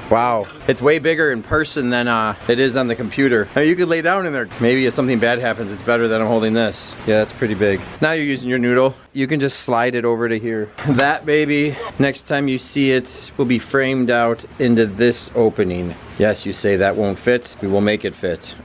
Wow, it's way bigger in person than it is on the computer. Now you could lay down in there. Maybe if something bad happens, it's better than I'm holding this. Yeah, that's pretty big. Now you're using your noodle. You can just slide it over to here. That baby, next time you see it, will be framed out into this opening. Yes, you say that won't fit. We will make it fit.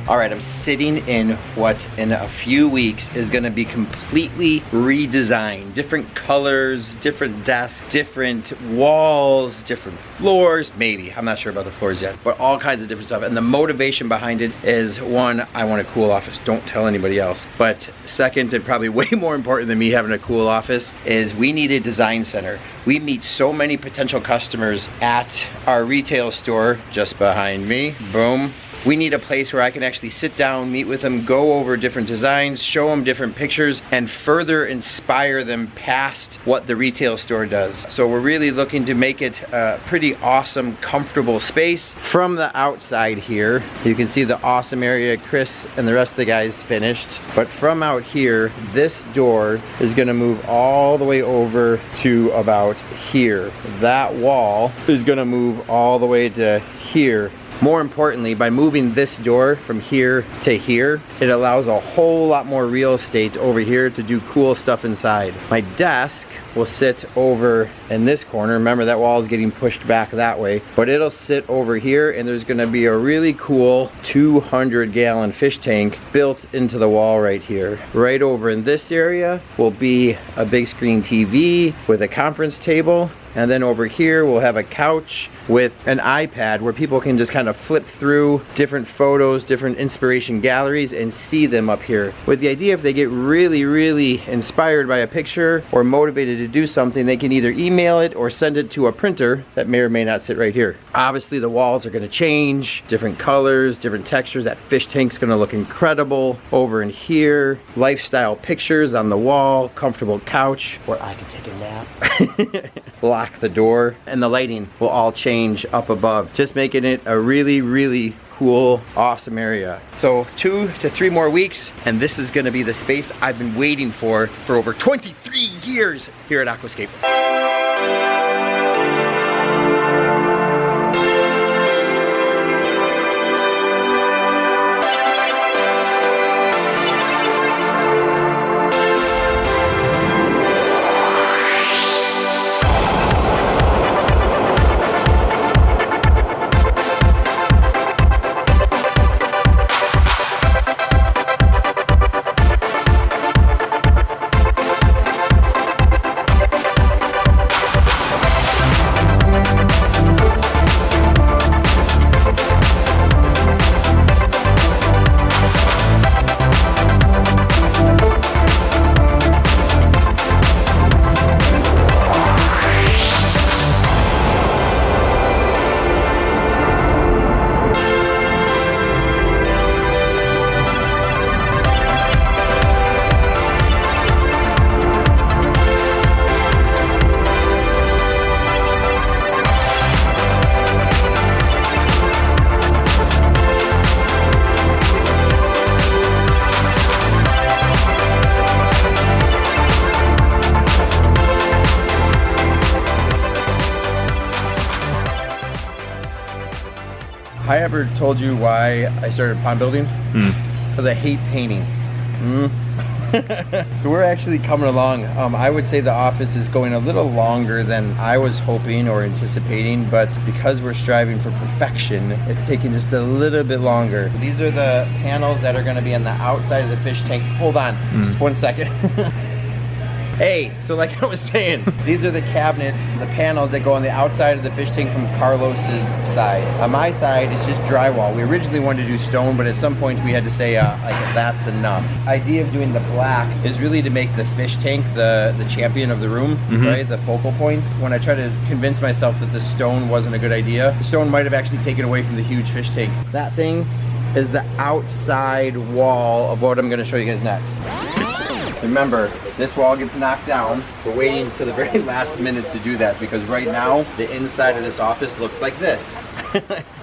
All right, I'm sitting in what in a few weeks is gonna be completely redesigned. Different colors, different desks, different walls, different floors, maybe. I'm not sure about the floors yet, but all kinds of different stuff. And the motivation behind it is, one, I want a cool office. Don't tell anybody else. But second, and probably way more important than me having a cool office, is we need a design center. We meet so many potential customers at our retail store just behind me. Boom. We need a place where I can actually sit down, meet with them, go over different designs, show them different pictures, and further inspire them past what the retail store does. So we're really looking to make it a pretty awesome, comfortable space. From the outside here, you can see the awesome area Chris and the rest of the guys finished. But from out here, this door is gonna move all the way over to about here. That wall is gonna move all the way to here. More importantly, by moving this door from here to here, it allows a whole lot more real estate over here to do cool stuff inside. My desk will sit over in this corner. Remember, that wall is getting pushed back that way, but it'll sit over here, and there's gonna be a really cool 200-gallon fish tank built into the wall right here. Right over in this area will be a big screen TV with a conference table. And then over here, we'll have a couch with an iPad where people can just kind of flip through different photos, different inspiration galleries, and see them up here. With the idea, if they get really, really inspired by a picture or motivated to do something, they can either email it or send it to a printer that may or may not sit right here. Obviously, the walls are gonna change, different colors, different textures. That fish tank's gonna look incredible. Over in here, lifestyle pictures on the wall, comfortable couch where I can take a nap. Lock the door, and the lighting will all change up above, just making it a really, really cool, awesome area. So 2 to 3 more weeks, and this is gonna be the space I've been waiting for over 23 years here at Aquascape. I ever told you why I started pond building? Because I hate painting. So we're actually coming along. I would say the office is going a little longer than I was hoping or anticipating, but because we're striving for perfection, it's taking just a little bit longer. These are the panels that are going to be on the outside of the fish tank. Hold on, just 1 second. Hey, so like I was saying, these are the cabinets, the panels that go on the outside of the fish tank from Carlos's side. On my side, it's just drywall. We originally wanted to do stone, but at some point we had to say, like, that's enough. Idea of doing the black is really to make the fish tank the champion of the room, right? The focal point. When I tried to convince myself that the stone wasn't a good idea, the stone might have actually taken away from the huge fish tank. That thing is the outside wall of what I'm gonna show you guys next. Remember, this wall gets knocked down. We're waiting to the very last minute to do that because right now, the inside of this office looks like this.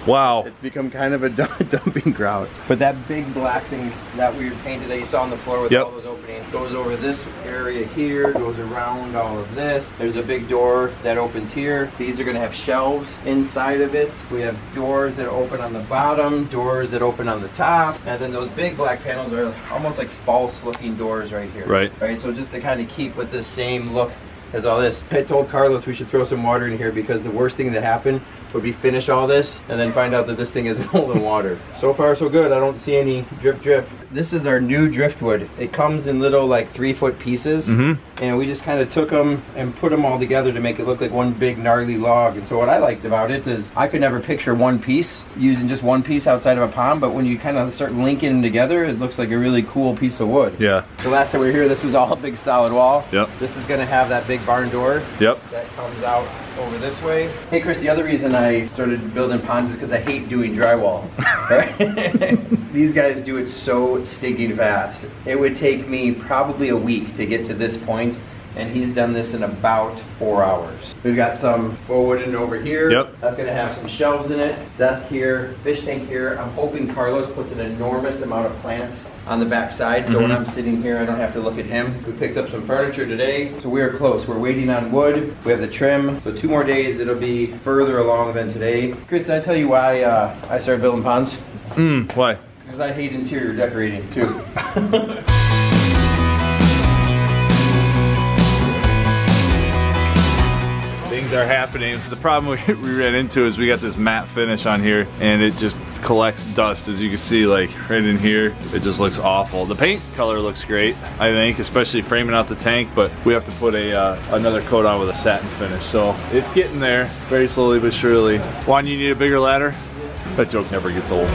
Wow. It's become kind of a dumping ground. But that big black thing that we painted that you saw on the floor with all those openings goes over this area here, goes around all of this. There's a big door that opens here. These are gonna have shelves inside of it. We have doors that open on the bottom, doors that open on the top, and then those big black panels are almost like false looking doors right here. Right, so just to kind of keep with the same look as all this. I told Carlos we should throw some water in here because the worst thing that happened would be finish all this and then find out that this thing isn't holding water. So far so good. I don't see any drip drip. This is our new driftwood. It comes in little like 3-foot pieces, and we just kind of took them and put them all together to make it look like one big gnarly log. And so what I liked about it is I could never picture one piece using just one piece outside of a pond, but when you kind of start linking them together, it looks like a really cool piece of wood. Yeah. The last time we were here, this was all a big solid wall. Yep. This is going to have that big barn door. Yep. That comes out over this way. Hey Chris, the other reason I started building ponds is because I hate doing drywall. These guys do it so stinking fast. It would take me probably a week to get to this point, and he's done this in about 4 hours. We've got some faux wooden over here. Yep. That's gonna have some shelves in it. Desk here, fish tank here. I'm hoping Carlos puts an enormous amount of plants on the back side, so when I'm sitting here, I don't have to look at him. We picked up some furniture today, so we are close. We're waiting on wood. We have the trim, so 2 more days, it'll be further along than today. Chris, did I tell you why I started building ponds? Why? Because I hate interior decorating too. Things are happening. The problem we ran into is we got this matte finish on here and it just collects dust, as you can see, like right in here. It just looks awful. The paint color looks great, I think, especially framing out the tank, but we have to put another coat on with a satin finish. So it's getting there, very slowly but surely. Juan, you need a bigger ladder? That joke never gets old.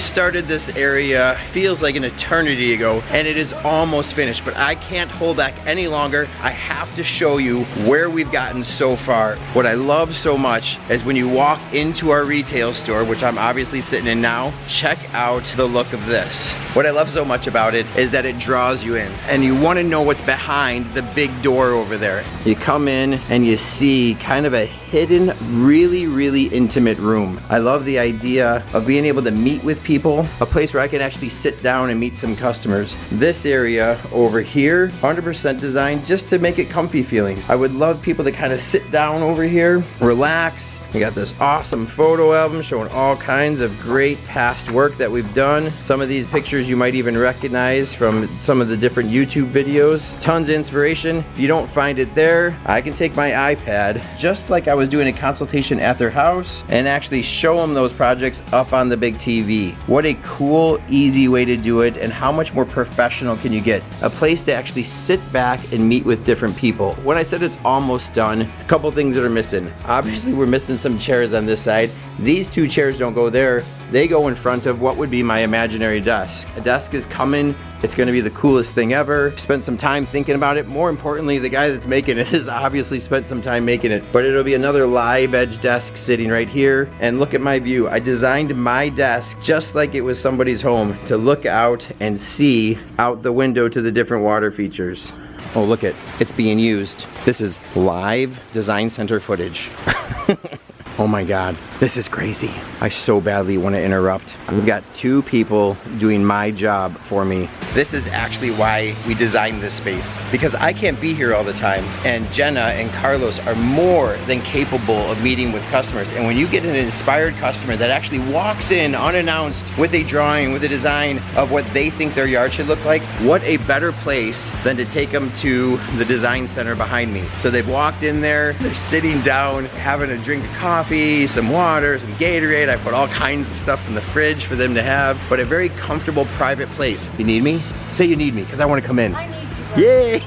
Started this area feels like an eternity ago, and it is almost finished, but I can't hold back any longer. I have to show you where we've gotten so far. What I love so much is when you walk into our retail store, which I'm obviously sitting in now, check out the look of this. What I love so much about it is that it draws you in, and you want to know what's behind the big door over there. You come in and you see kind of a hidden, really intimate room. I love the idea of being able to meet with people, a place where I can actually sit down and meet some customers. This area over here, 100% designed just to make it comfy feeling. I would love people to kind of sit down over here, relax. We got this awesome photo album showing all kinds of great past work that we've done. Some of these pictures you might even recognize from some of the different YouTube videos. Tons of inspiration. If you don't find it there, I can take my iPad, just like I was doing a consultation at their house, and actually show them those projects up on the big TV. What a cool, easy way to do it, and how much more professional can you get? A place to actually sit back and meet with different people. When I said it's almost done, a couple things that are missing. Obviously, we're missing some chairs on this side. These 2 chairs don't go there. They go in front of what would be my imaginary desk. A desk is coming. It's gonna be the coolest thing ever. Spent some time thinking about it. More importantly, the guy that's making it has obviously spent some time making it. But it'll be another live edge desk sitting right here. And look at my view. I designed my desk just like it was somebody's home, to look out and see out the window to the different water features. Oh, look it, it's being used. This is live design center footage. Oh my God, this is crazy. I so badly want to interrupt. We've got two people doing my job for me. This is actually why we designed this space, because I can't be here all the time, and Jenna and Carlos are more than capable of meeting with customers. And when you get an inspired customer that actually walks in unannounced with a drawing, with a design of what they think their yard should look like, what a better place than to take them to the design center behind me. So they've walked in there, they're sitting down, having a drink of coffee, some water, some Gatorade. I put all kinds of stuff in the fridge for them to have, but a very comfortable private place. You need me? Say you need me, because I want to come in. I need you. Yay!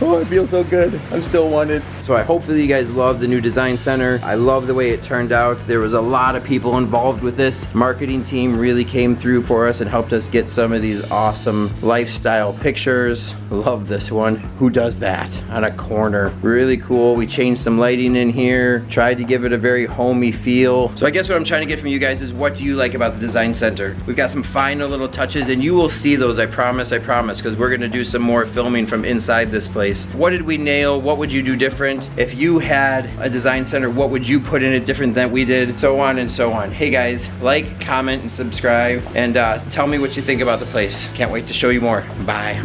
Oh, I feel so good. I'm still wanted. So I hopefully you guys love the new design center. I love the way it turned out. There was a lot of people involved with this. Marketing team really came through for us and helped us get some of these awesome lifestyle pictures. Love this one. Who does that? On a corner. Really cool. We changed some lighting in here. Tried to give it a very homey feel. So I guess what I'm trying to get from you guys is, what do you like about the design center? We've got some final little touches, and you will see those, I promise, because we're gonna do some more filming from inside this place. What did we nail? What would you do different? If you had a design center, what would you put in it different than we did? So on and so on. Hey guys, like, comment, and subscribe, and tell me what you think about the place. Can't wait to show you more. Bye.